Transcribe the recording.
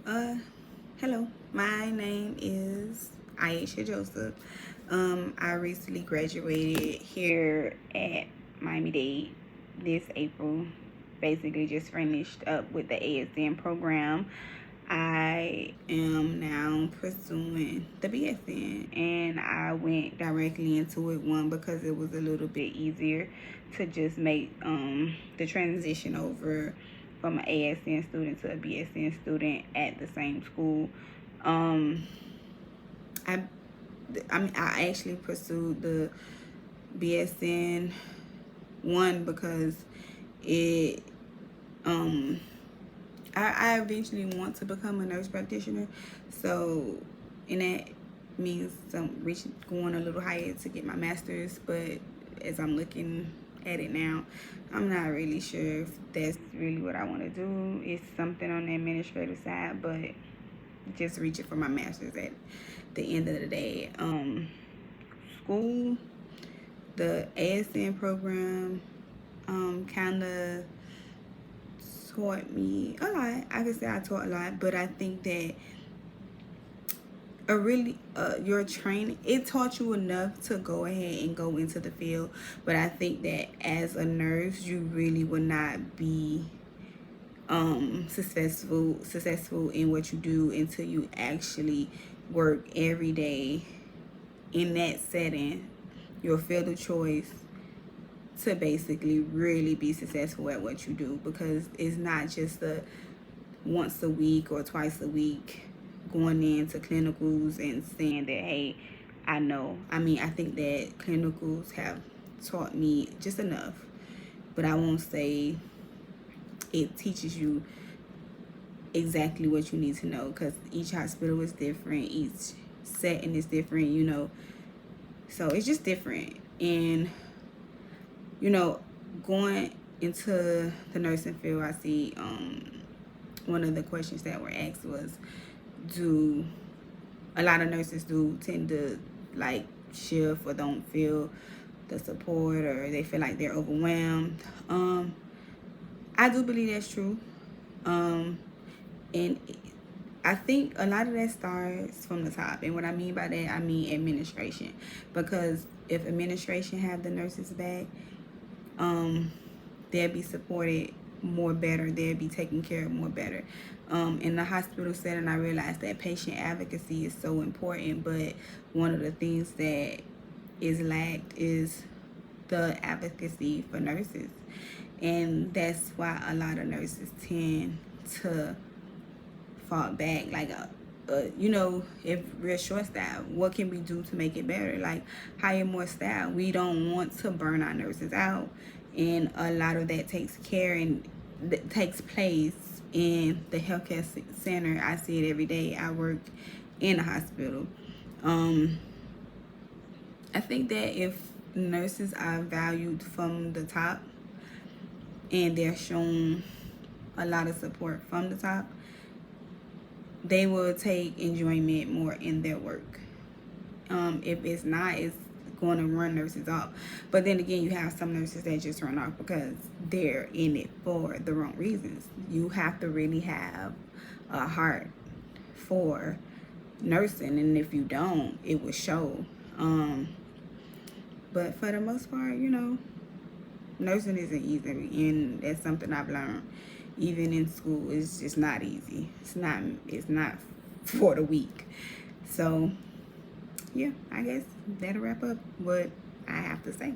Uh, Hello. My name is Aisha Joseph. I recently graduated here at Miami-Dade this April. Basically, just finished up with the ASN program. I am now pursuing the BSN, and I went directly into it. One, because it was a little bit easier to just make the transition over from an ASN student to a BSN student at the same school. Um, I I actually pursued the BSN one because it I eventually want to become a nurse practitioner, so and that means going a little higher to get my master's. But as I'm looking at it now, I'm not really sure if that's really what I want to do. It's something on the administrative side, but just reaching for my master's at the end of the day. School, the ASN program, kind of taught me a lot. I could say I taught a lot, but I think that your training, it taught you enough to go ahead and go into the field. But I think that as a nurse, you really would not be successful in what you do until you actually work every day in that setting, your field of choice, to basically really be successful at what you do. Because it's not just a once a week or twice a week going into clinicals and saying that, hey, I know. I mean, I think that clinicals have taught me just enough, but I won't say it teaches you exactly what you need to know, because each hospital is different, each setting is different, so it's just different. And going into the nursing field, I see one of the questions that were asked was, do a lot of nurses do tend to like shift or don't feel the support, or they feel like they're overwhelmed? I do believe that's true. And I think a lot of that starts from the top. And what I mean by that, I mean administration. Because if administration have the nurses back, they'll be supported more better. They'll be taken care of more better. In the hospital setting, I realized that patient advocacy is so important. But one of the things that is lacked is the advocacy for nurses. And that's why a lot of nurses tend to fall back. Like, if we're short staff, what can we do to make it better? Like, hire more staff. We don't want to burn our nurses out, and a lot of that takes place in the healthcare center. I see it every day. I work in a hospital. I think that if nurses are valued from the top and they're shown a lot of support from the top, they will take enjoyment more in their work. If it's not, it's going to run nurses off. But then again, you have some nurses that just run off because they're in it for the wrong reasons. You have to really have a heart for nursing, and if you don't, it will show. But for the most part, nursing isn't easy, and that's something I've learned. Even in school, it's just not easy. It's not for the weak. So yeah, I guess that'll wrap up what I have to say.